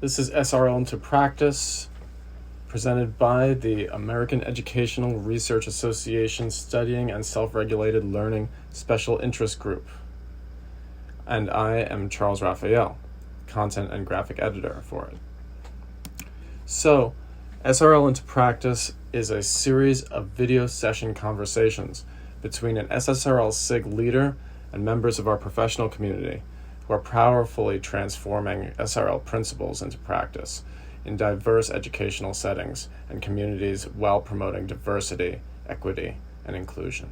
This is SRL into Practice, presented by the American Educational Research Association Studying and Self-Regulated Learning Special Interest Group. And I am Charles Raphael, Content and Graphic Editor for it. So, SRL into Practice is a series of video session conversations between an SSRL SIG leader and members of our professional community who are powerfully transforming SRL principles into practice in diverse educational settings and communities while promoting diversity, equity, and inclusion.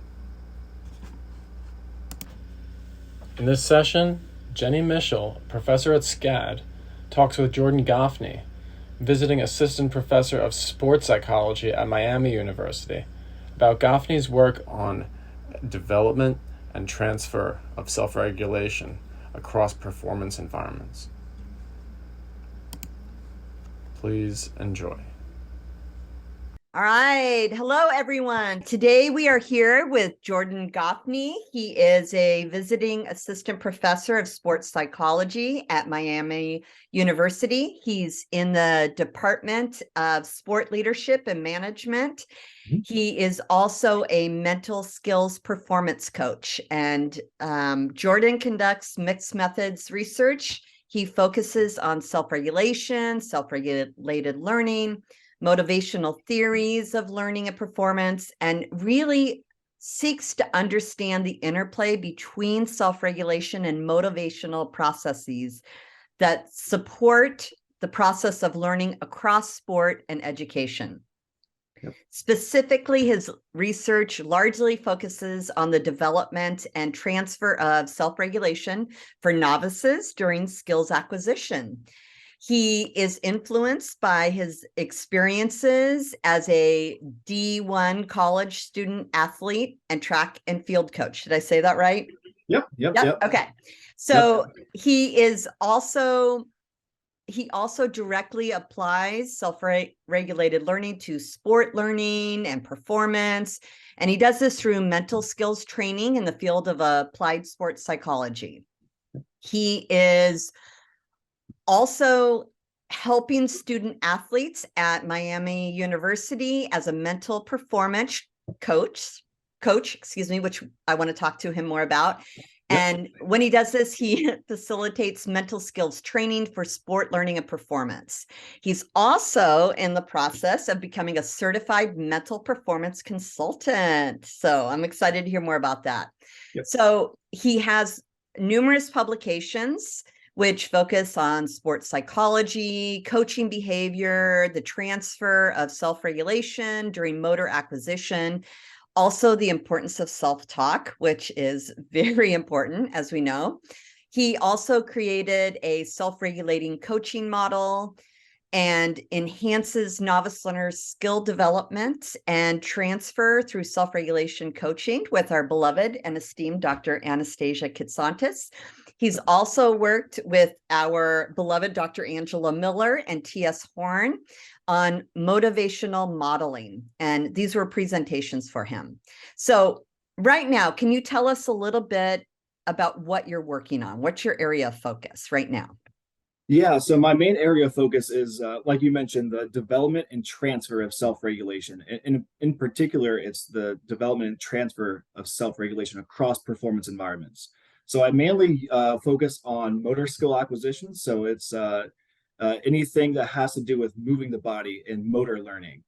In this session, Jenny Mischel, professor at SCAD, talks with Jordan Goffena, visiting assistant professor of sports psychology at Miami University, about Goffena's work on development and transfer of self-regulation across performance environments. Please enjoy. All right. Hello, everyone. Today we are here with Jordan Goffena. He is a visiting assistant professor of sports psychology at Miami University. He's in the Department of Sport Leadership and Management. He is also a mental skills performance coach, and Jordan conducts mixed methods research. He focuses on self-regulation, self-regulated learning, motivational theories of learning and performance, and really seeks to understand the interplay between self-regulation and motivational processes that support the process of learning across sport and education. Yep. Specifically, his research largely focuses on the development and transfer of self-regulation for novices during skills acquisition. He is influenced by his experiences as a D1 college student athlete and track and field coach. Did I say that right? Yep. Okay. So he also directly applies self-regulated learning to sport learning and performance. And he does this through mental skills training in the field of applied sports psychology. He is also helping student athletes at Miami University as a mental performance coach, which I want to talk to him more about. And when he does this, he facilitates mental skills training for sport learning and performance. He's also in the process of becoming a certified mental performance consultant. So I'm excited to hear more about that. Yep. So he has numerous publications which focus on sports psychology, coaching behavior, the transfer of self-regulation during motor acquisition, also the importance of self-talk, which is very important, as we know. He also created a self-regulating coaching model and enhances novice learners' skill development and transfer through self-regulation coaching with our beloved and esteemed Dr. Anastasia Kitsantis. He's also worked with our beloved Dr. Angela Miller and T.S. Horn on motivational modeling. And these were presentations for him. So right now, can you tell us a little bit about what you're working on? What's your area of focus right now? Yeah, so my main area of focus is, like you mentioned, the development and transfer of self-regulation. In particular, it's the development and transfer of self-regulation across performance environments. So I mainly focus on motor skill acquisition. So it's anything that has to do with moving the body and motor learning.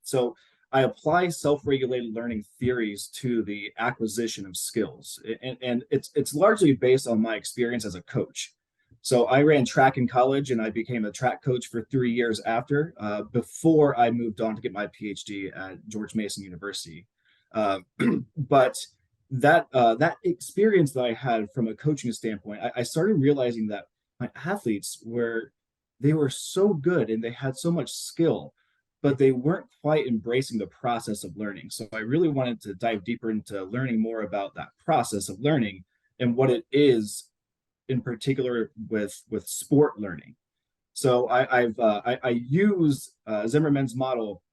So I apply self-regulated learning theories to the acquisition of skills. And it's largely based on my experience as a coach. So I ran track in college and I became a track coach for 3 years after, before I moved on to get my PhD at George Mason University. But that experience that I had from a coaching standpoint, I started realizing that my athletes they were so good and they had so much skill, but they weren't quite embracing the process of learning. So I really wanted to dive deeper into learning more about that process of learning and what it is in particular with sport learning. So I use Zimmerman's model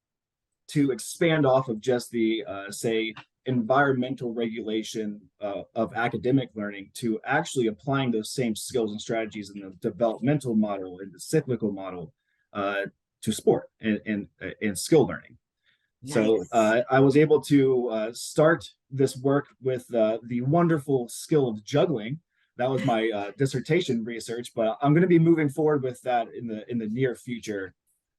to expand off of just the say environmental regulation of academic learning to actually applying those same skills and strategies in the developmental model and the cyclical model to sport and skill learning. So Nice. I was able to start this work with the wonderful skill of juggling. That was my dissertation research, but I'm going to be moving forward with that in the near future.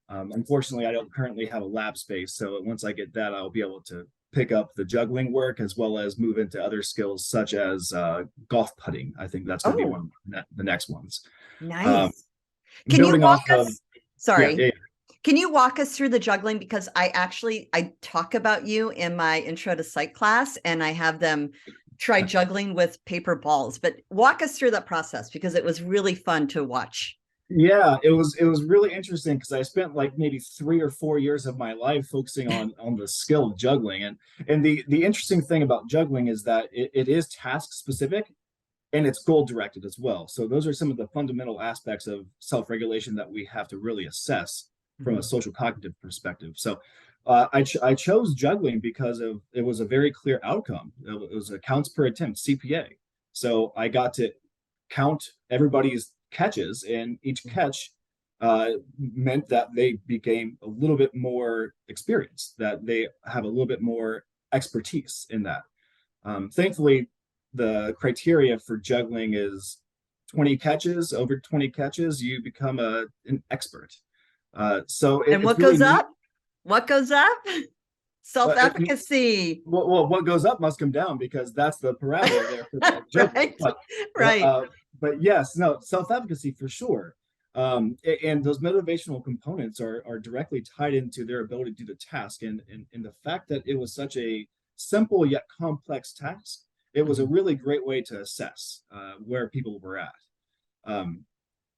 Unfortunately, I don't currently have a lab space, so once I get that, I'll be able to pick up the juggling work as well as move into other skills such as golf putting. I think that's going to be Oh, one of the next ones. Um, nice. Can you Building walk off of us? Sorry. yeah. Can you walk us through the juggling? Because I talk about you in my intro to psych class, and I have them try juggling with paper balls. But walk us through that process because it was really fun to watch. Yeah, it was really interesting because I spent like maybe 3 or 4 years of my life focusing on the skill of juggling, and the interesting thing about juggling is that it is task specific and it's goal directed as well. So those are some of the fundamental aspects of self-regulation that we have to really assess from a Mhm. social cognitive perspective. So I chose juggling because of it was a very clear outcome. It was a counts per attempt (CPA). So I got to count everybody's catches, and each catch meant that they became a little bit more experienced, that they have a little bit more expertise in that. Thankfully, the criteria for juggling is 20 catches. Over 20 catches, you become an expert. So And it's what really goes neat. up? What goes up? Self-efficacy. What goes up must come down because that's the parameter there for the juggling. Right. Uh, Right. uh, but yes, no, self-efficacy for sure. And those motivational components are directly tied into their ability to do the task. And the fact that it was such a simple yet complex task, it was a Mhm. really great way to assess where people were at. Um,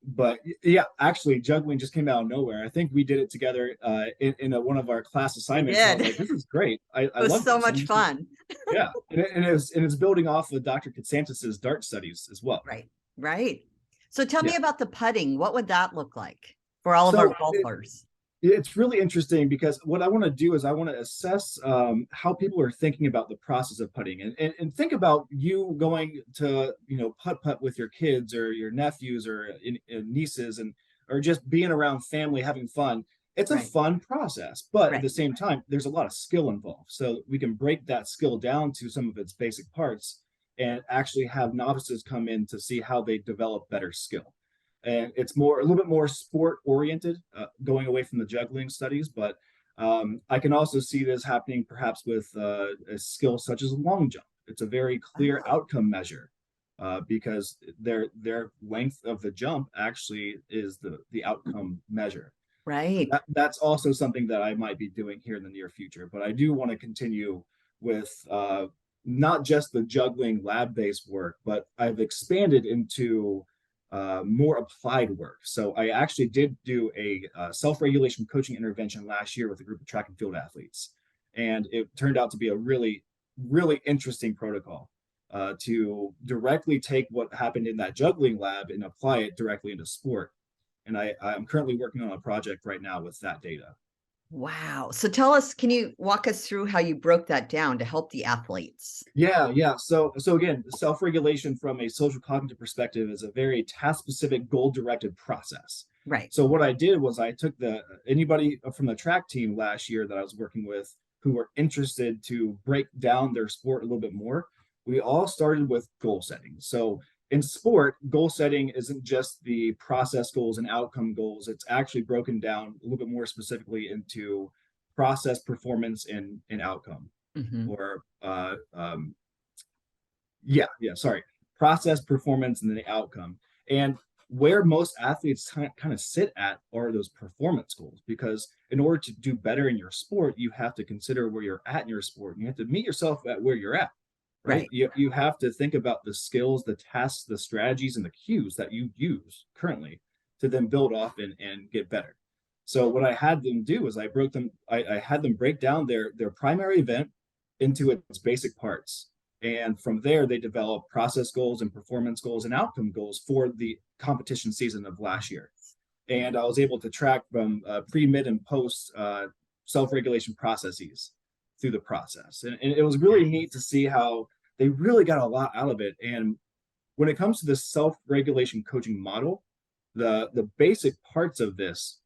but yeah, actually, juggling just came out of nowhere. I think we did it together in one of our class We assignments, and I did. was like, It "This is great. I was love so this." much fun. Yeah, and it's building off of Dr. Katsantis's DART studies as well. Right. Right. So tell me Yeah, about the putting. What would that look like for all of our so golfers? it's really interesting because what I want to do is I want to assess how people are thinking about the process of putting, and think about you going to putt with your kids or your nephews or nieces, and or just being around family having fun. It's a Right. fun process, but at Right. the same time, there's a lot of skill involved. So we can break that skill down to some of its basic parts and actually have novices come in to see how they develop better skill. And it's a little bit more sport oriented, going away from the juggling studies. But I can also see this happening perhaps with a skill such as long jump. It's a very clear Oh, outcome measure because their length of the jump actually is the outcome measure. right. That's also something that I might be doing here in the near future. But I do want to continue with not just the juggling lab based work, but I've expanded into more applied work. So I actually did do a self-regulation coaching intervention last year with a group of track and field athletes, and it turned out to be a really, really interesting protocol to directly take what happened in that juggling lab and apply it directly into sport. And I'm currently working on a project right now with that data. Wow. So tell us, can you walk us through how you broke that down to help the athletes? Yeah. So again, self-regulation from a social cognitive perspective is a very task-specific, goal-directed process. Right. So what I did was I took anybody from the track team last year that I was working with who were interested to break down their sport a little bit more. We all started with goal setting. So in sport, goal setting isn't just the process goals and outcome goals. It's actually broken down a little bit more specifically into process, performance, and outcome, Mhm. or sorry, process, performance, and then the outcome. And where most athletes kind of sit at are those performance goals, because in order to do better in your sport, you have to consider where you're at in your sport. You have to meet yourself at where you're at, right? Right. You have to think about the skills, the tasks, the strategies, and the cues that you use currently to then build off and get better. So what I had them do is I had them break down their primary event into its basic parts. And from there, they develop process goals and performance goals and outcome goals for the competition season of last year. And I was able to track from pre, mid, and post self regulation processes through the process. And it was really neat to see how they really got a lot out of it. And when it comes to the self-regulation coaching model, the basic parts of this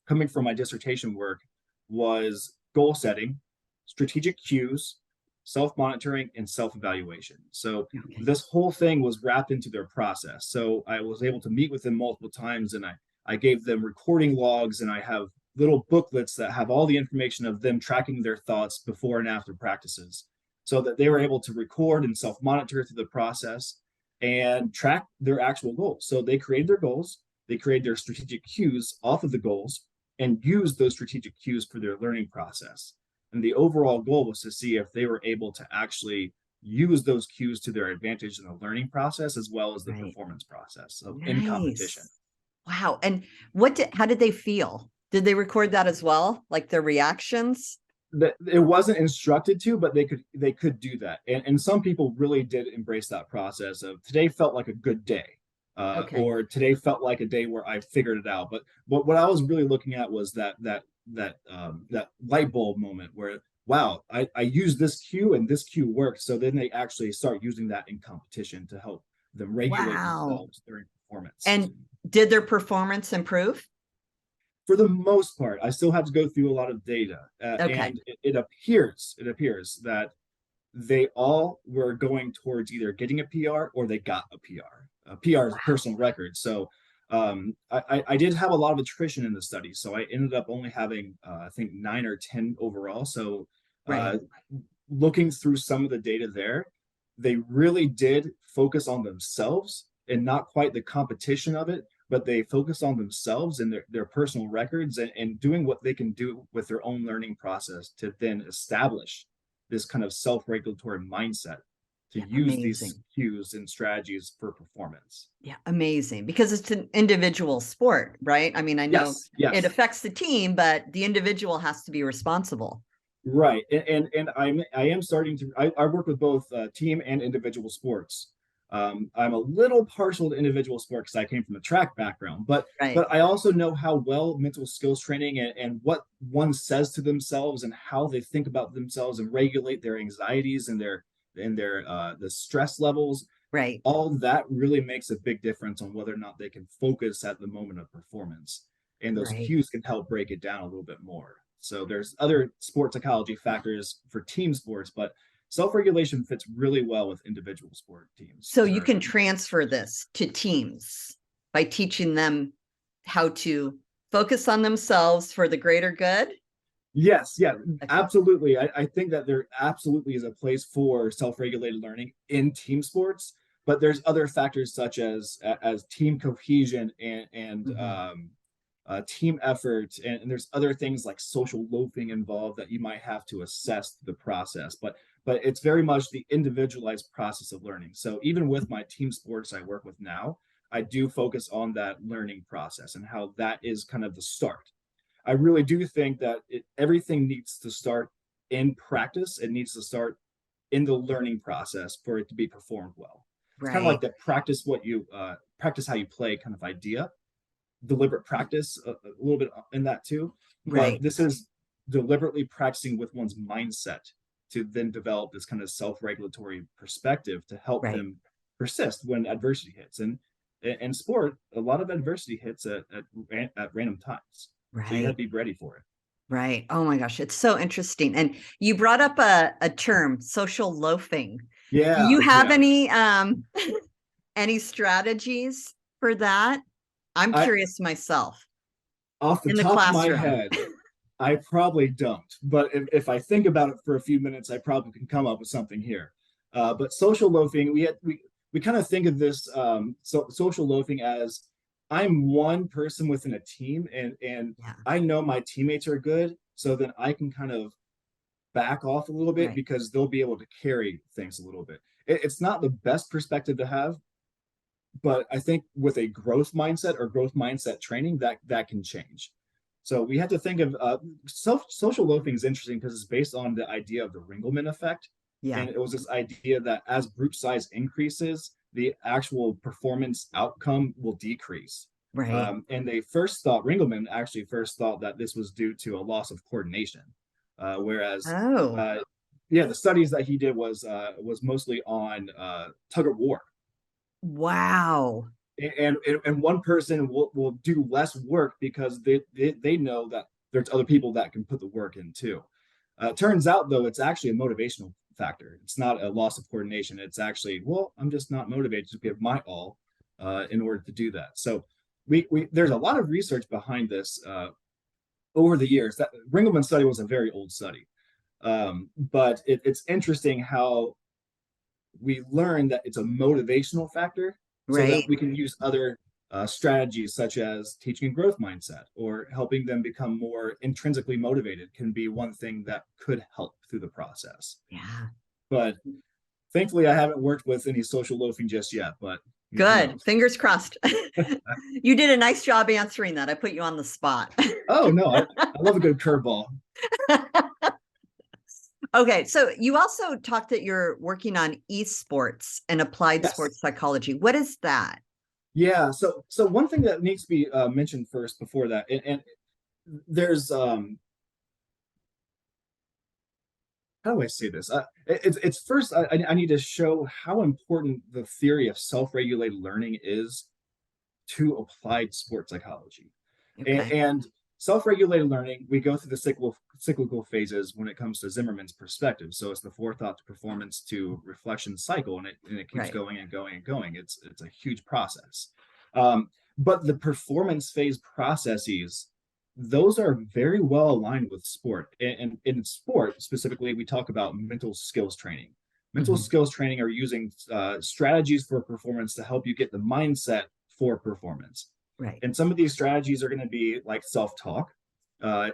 coming from my dissertation work was goal setting, strategic cues, self-monitoring, and self-evaluation. So this whole thing was wrapped into their process. So I was able to meet with them multiple times, and I gave them recording logs, and I have little booklets that have all the information of them tracking their thoughts before and after practices, so that they were able to record and self-monitor through the process and track their actual goals. So they created their goals, they created their strategic cues off of the goals, and used those strategic cues for their learning process. And the overall goal was to see if they were able to actually use those cues to their advantage in the learning process as well as the performance process. So in competition. Wow. And how did they feel? Did they record that as well? Like their reactions? It wasn't instructed to, but they could do that. And some people really did embrace that process of today felt like a good day. Or today felt like a day where I figured it out. But what I was really looking at was that light bulb moment where, wow, I used this cue and this cue worked. So then they actually start using that in competition to help them regulate themselves during performance. And did their performance improve? For the most part, I still have to go through a lot of data, and it appears that they all were going towards either getting a PR or they got a PR. A PR is a personal record. So I did have a lot of attrition in the study. So I ended up only having, I think, 9 or 10 overall. So looking through some of the data there, they really did focus on themselves and not quite the competition of it, but they focus on themselves and their personal records and doing what they can do with their own learning process to then establish this kind of self-regulatory mindset to use these cues and strategies for performance. Yeah, amazing. Because it's an individual sport, right? I mean, I know it affects the team, but the individual has to be responsible. Right. And I am starting to, I work with both team and individual sports. I'm a little partial to individual sport because I came from a track background, but I also know how well mental skills training and what one says to themselves and how they think about themselves and regulate their anxieties and their the stress levels. Right. All that really makes a big difference on whether or not they can focus at the moment of performance. And those cues can help break it down a little bit more. So there's other sport psychology factors for team sports, but self-regulation fits really well with individual sport teams. So you can transfer this to teams by teaching them how to focus on themselves for the greater good? Yes, absolutely. I think that there absolutely is a place for self-regulated learning in team sports, but there's other factors such as team cohesion and team effort, and there's other things like social loafing involved that you might have to assess the process. But it's very much the individualized process of learning. So even with my team sports I work with now, I do focus on that learning process and how that is kind of the start. I really do think that everything needs to start in practice. It needs to start in the learning process for it to be performed well. It's kind of like that practice how you play kind of idea. Deliberate practice a little bit in that too. But this is deliberately practicing with one's mindset to then develop this kind of self-regulatory perspective to help them persist when adversity hits. And in sport, a lot of adversity hits at random times. So you have to be ready for it. Right. Oh my gosh, it's so interesting. And you brought up a term, social loafing. Yeah. Do you have any any strategies for that? I'm curious myself. Off the top of my head, I probably don't. But if I think about it for a few minutes, I probably can come up with something here. But social loafing, we kind of think of this social loafing as I'm one person within a team, and I know my teammates are good, so then I can kind of back off a little bit because they'll be able to carry things a little bit. It's not the best perspective to have, but I think with a growth mindset or growth mindset training, that can change. So we had to think of social loafing is interesting because it's based on the idea of the Ringelmann effect. And it was this idea that as group size increases, the actual performance outcome will decrease. And Ringelmann actually first thought that this was due to a loss of coordination. Whereas Oh, yeah, the studies that he did was mostly on tug of war. wow. And one person will do less work because they know that there's other people that can put the work in too. Turns out though, it's actually a motivational factor. It's not a loss of coordination. It's actually, well, I'm just not motivated to give my all in order to do that. So we there's a lot of research behind this over the years. That Ringelmann study was a very old study, but it's interesting how we learned that it's a motivational factor so that Right. we can use other strategies such as teaching a growth mindset or helping them become more intrinsically motivated can be one thing that could help through the process. Yeah. But thankfully, I haven't worked with any social loafing just yet, but who Good. knows? Fingers crossed. You did a nice job answering that. I put you on the spot. Oh, no, I love a good curveball. Okay, so you also talked that you're working on esports and applied Yes. sports psychology. What is that? Yeah. So one thing that needs to be mentioned first before that, and there's how do I say this? It's first I need to show how important the theory of self-regulated learning is to applied sport psychology. Okay. And self-regulated learning, we go through the cyclical phases when it comes to Zimmerman's perspective. So it's the forethought to performance to reflection cycle, and it keeps Right. going and going and going. It's a huge process. But the performance phase processes, those are very well aligned with sport. And in sport specifically, we talk about mental skills training. Mental Mhm. skills training are using strategies for performance to help you get the mindset for performance. Right. And some of these strategies are going to be like self-talk,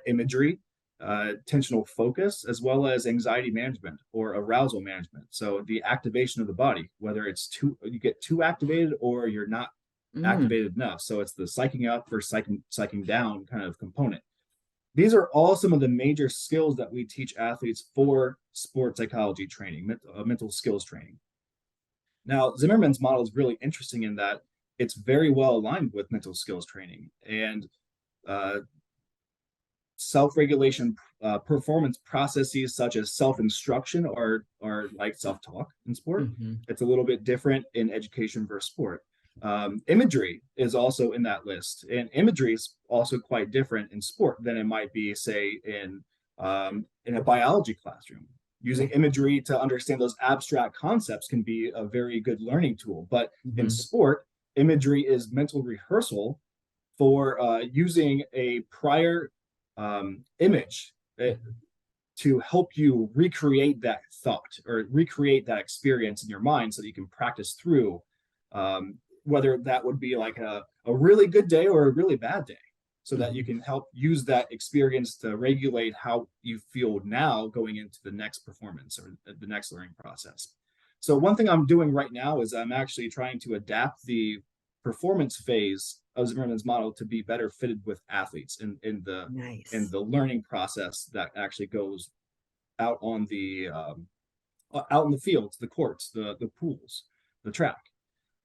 imagery, attentional focus, as well as anxiety management or arousal management. So the activation of the body, whether it's you get too activated or you're not Mm, activated enough. So it's the psyching up or psyching down kind of component. These are all some of the major skills that we teach athletes for sport psychology training, mental skills training. Now, Zimmerman's model is really interesting in that it's very well aligned with mental skills training and uh, self-regulation performance processes such as self-instruction are like self-talk in sport. mhm. It's a little bit different in education versus sport. Imagery is also in that list, and imagery is also quite different in sport than it might be, say, in a biology classroom. Using Right. imagery to understand those abstract concepts can be a very good learning tool. But in Mhm. sport, imagery is mental rehearsal for using a prior image Mhm. to help you recreate that thought or recreate that experience in your mind so that you can practice through whether that would be like a really good day or a really bad day so that you Mhm. can help use that experience to regulate how you feel now going into the next performance or the next learning process. So one thing I'm doing right now is I'm actually trying to adapt the performance phase of Zimmerman's model to be better fitted with athletes in Nice. the learning process that actually goes out on out in the fields, the courts, the pools, the track.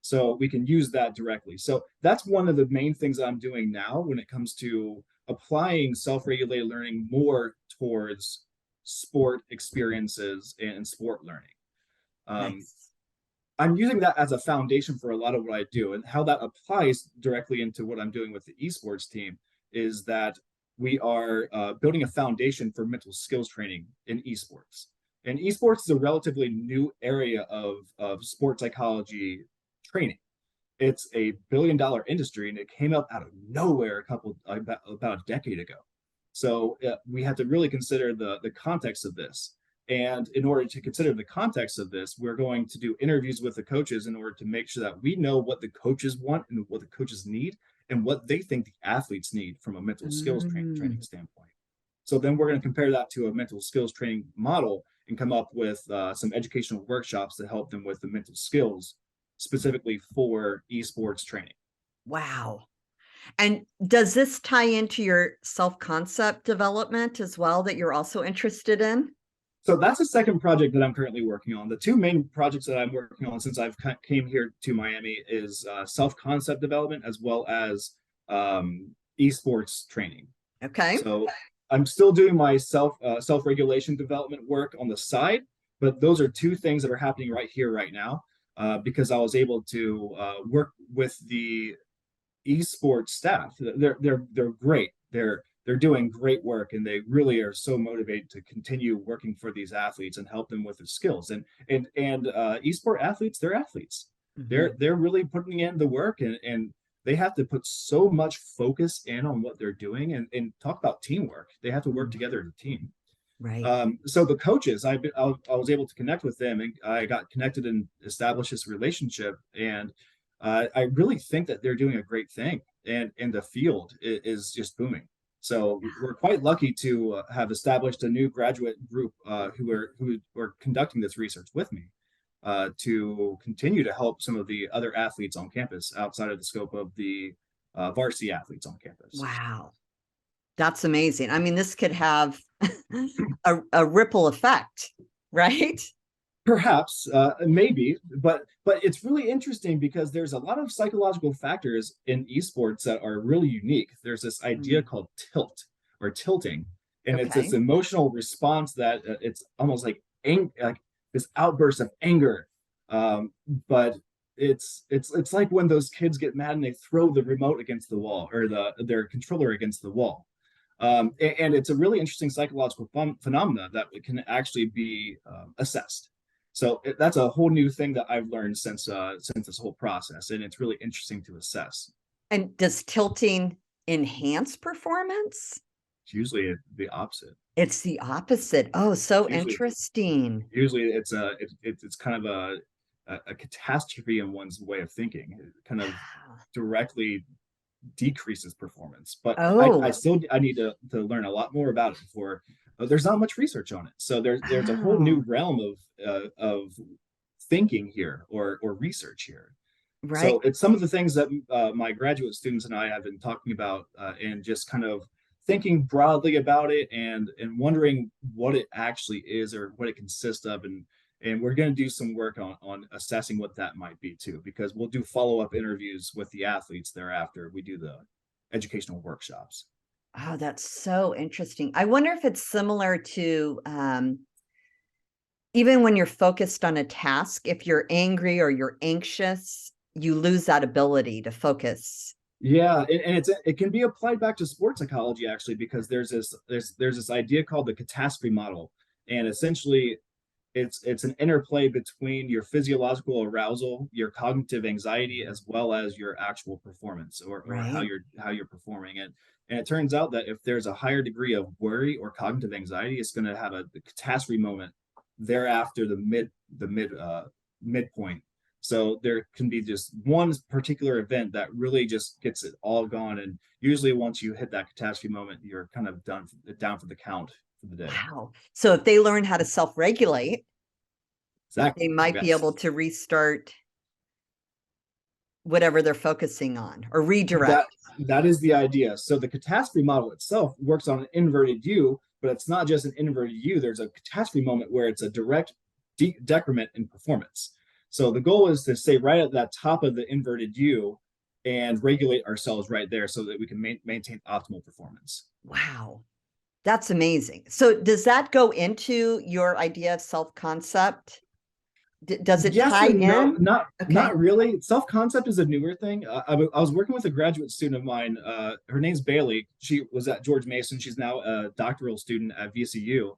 So we can use that directly. So that's one of the main things that I'm doing now when it comes to applying self-regulated learning more towards sport experiences and sport learning. Um, Nice. I'm using that as a foundation for a lot of what I do, and how that applies directly into what I'm doing with the esports team is that we are building a foundation for mental skills training in esports. And esports is a relatively new area of sports psychology training. It's a billion-dollar industry, and it came up out of nowhere about a decade ago. So we had to really consider the context of this. And in order to consider the context of this, we're going to do interviews with the coaches in order to make sure that we know what the coaches want and what the coaches need and what they think the athletes need from a mental skills training Mm. standpoint. So then we're going to compare that to a mental skills training model and come up with some educational workshops to help them with the mental skills specifically for esports training. Wow. And does this tie into your self-concept development as well that you're also interested in? So that's the second project that I'm currently working on. The two main projects that I'm working on since I've came here to Miami is self-concept development as well as esports training. Okay. So I'm still doing my self-regulation development work on the side, but those are two things that are happening right here, right now, because I was able to work with the esports staff. They're great. They're doing great work, and they really are so motivated to continue working for these athletes and help them with their skills. And esport athletes, they're athletes. Mhm. They're really putting in the work, and they have to put so much focus in on what they're doing, and talk about teamwork. They have to work Mhm. together as a team. Right. So the coaches, I was able to connect with them, and I got connected and established this relationship. And I really think that they're doing a great thing, and the field is just booming. So we're quite lucky to have established a new graduate group who are conducting this research with me to continue to help some of the other athletes on campus outside of the scope of the varsity athletes on campus. Wow. That's amazing. I mean, this could have a ripple effect, right? Perhaps, maybe, but it's really interesting because there's a lot of psychological factors in esports that are really unique. There's this idea Mm. called tilt or tilting, and it's this Okay. emotional response that it's almost like this outburst of anger. But it's like when those kids get mad and they throw the remote against the wall or their controller against the wall. And it's a really interesting psychological phenomena that can actually be assessed. So that's a whole new thing that I've learned since this whole process, and it's really interesting to assess. And does tilting enhance performance? It's usually the opposite. It's the opposite. Oh, so Usually, interesting. usually it's kind of a catastrophe in one's way of thinking. It kind of Wow. directly decreases performance. But I Oh, still I need to learn a lot more about it before. There's not much research on it, so there's a whole new oh, realm of thinking here or research here. right. So it's some of the things that my graduate students and I have been talking about, and just kind of thinking broadly about it, and wondering what it actually is or what it consists of. And we're going to do some work on assessing what that might be too, because we'll do follow-up interviews with the athletes thereafter we do the educational workshops. Oh, that's so interesting. I wonder if it's similar to even when you're focused on a task, if you're angry or you're anxious, you lose that ability to focus. Yeah, and it can be applied back to sports psychology actually, because there's this idea called the catastrophe model, and essentially it's an interplay between your physiological arousal, your cognitive anxiety, as well as your actual performance, or Right. how you're performing it. And it turns out that if there's a higher degree of worry or cognitive anxiety, it's going to have the catastrophe moment thereafter the midpoint. So there can be just one particular event that really just gets it all gone. And usually once you hit that catastrophe moment, you're kind of down for the count for the day. Wow. So if they learn how to self-regulate, they Exactly. might be Yes. able to restart whatever they're focusing on or redirect. That that is the idea. So the catastrophe model itself works on an inverted U, but it's not just an inverted U. There's a catastrophe moment where it's a direct decrement in performance. So the goal is to stay right at that top of the inverted U and regulate ourselves right there so that we can maintain optimal performance. Wow. That's amazing. So does that go into your idea of self-concept? Does it Yes tie and no, in? not Okay. really. Self-concept is a newer thing. I was working with a graduate student of mine. Her name's Bailey. She was at George Mason. She's now a doctoral student at VCU.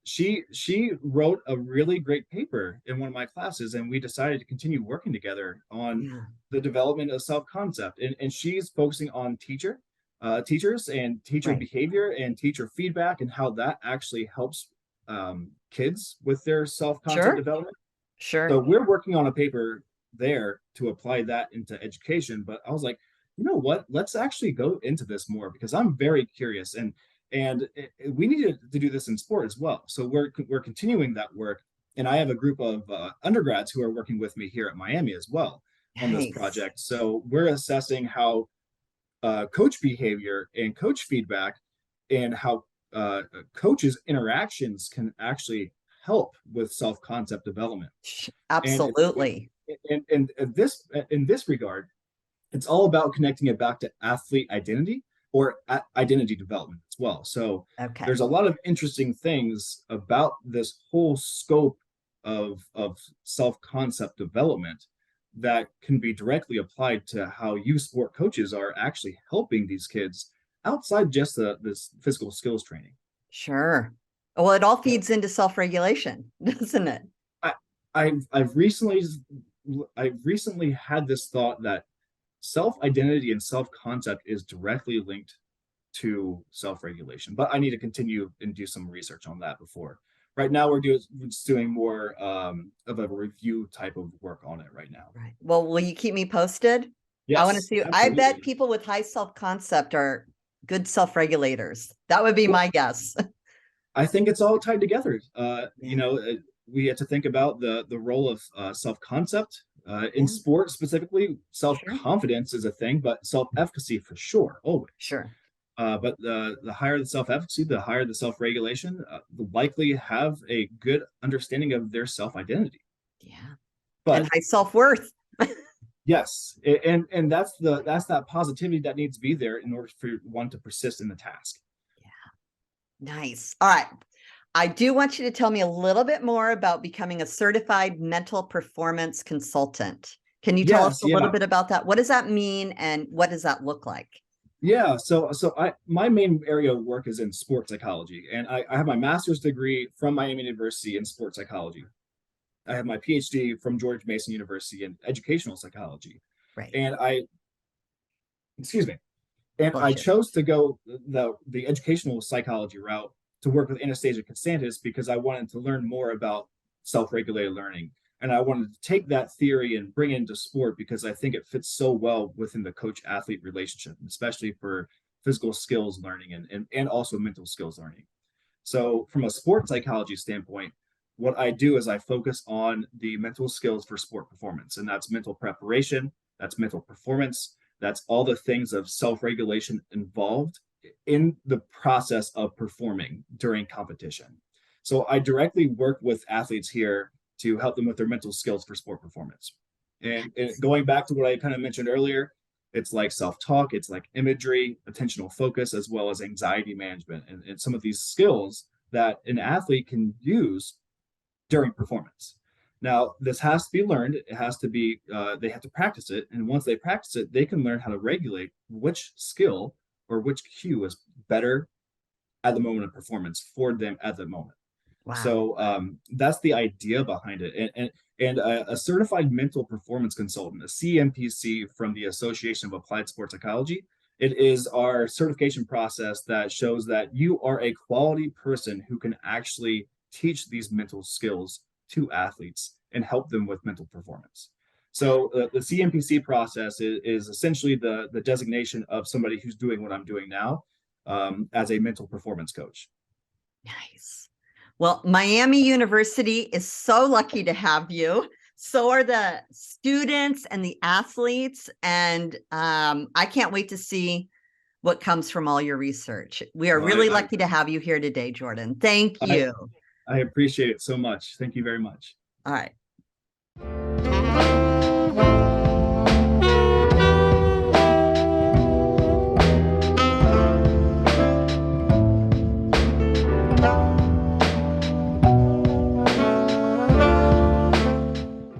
She wrote a really great paper in one of my classes, and we decided to continue working together on Yeah. the development of self-concept. And she's focusing on teachers and teacher Right. behavior and teacher feedback, and how that actually helps kids with their self-concept Sure. development. So Sure. we're working on a paper there to apply that into education. But I was like, you know what? Let's actually go into this more, because I'm very curious, and we need to do this in sport as well. So we're continuing that work, and I have a group of undergrads who are working with me here at Miami as well on this Nice. project. So we're assessing how coach behavior and coach feedback, and how coaches interactions can actually help with self-concept development. And Absolutely. in this regard, it's all about connecting it back to athlete identity. or identity development as well. So Okay. there's a lot of interesting things about this whole scope of self-concept development that can be directly applied to how you sport coaches are actually helping these kids outside just this physical skills training. Sure. Well, it all feeds into self-regulation, doesn't it? I've recently had this thought that self-identity and self-concept is directly linked to self-regulation, but I need to continue and do some research on that before. Right now, we're just doing more of a review type of work on it right now. Right. Well, will you keep me posted? Yes, I want to see. absolutely. I bet people with high self-concept are good self-regulators. That would be my guess. I think it's all tied together. You know, we have to think about the role of self-concept in sport specifically. Self-confidence is a thing, but self-efficacy for sure, always. Sure. But the higher the self-efficacy, the higher the self-regulation, the likely have a good understanding of their self-identity. Yeah. But and high self-worth. yes, and that's that positivity that needs to be there in order for one to persist in the task. Yeah. Nice. All right. I do want you to tell me a little bit more about becoming a certified mental performance consultant. Can you tell us a little bit about that? What does that mean and what does that look like? Yeah, so my main area of work is in sports psychology, and I have my master's degree from Miami University in sports psychology. I have my PhD from George Mason University in educational psychology. Right. And I chose to go the educational psychology route to work with Anastasia Constantis because I wanted to learn more about self-regulated learning. And I wanted to take that theory and bring it into sport because I think it fits so well within the coach-athlete relationship, especially for physical skills learning and also mental skills learning. So from a sports psychology standpoint, what I do is I focus on the mental skills for sport performance, and that's mental preparation, that's mental performance, that's all the things of self-regulation involved in the process of performing during competition. So I directly work with athletes here to help them with their mental skills for sport performance. And going back to what I kind of mentioned earlier, it's like self-talk, it's like imagery, attentional focus, as well as anxiety management, and some of these skills that an athlete can use during performance. Now, this has to be learned. It has to be, they have to practice it. And once they practice it, they can learn how to regulate which skill or which cue is better at the moment of performance for them at the moment. Wow. So that's the idea behind it. And a certified mental performance consultant, a CMPC from the Association of Applied Sports Psychology, it is our certification process that shows that you are a quality person who can actually teach these mental skills to athletes and help them with mental performance. So the CMPC process is essentially the designation of somebody who's doing what I'm doing now as a mental performance coach. Nice. Well, Miami University is so lucky to have you. So are the students and the athletes. And I can't wait to see what comes from all your research. We are really lucky to have you here today, Jordan. Thank you. I appreciate it so much. Thank you very much. All right.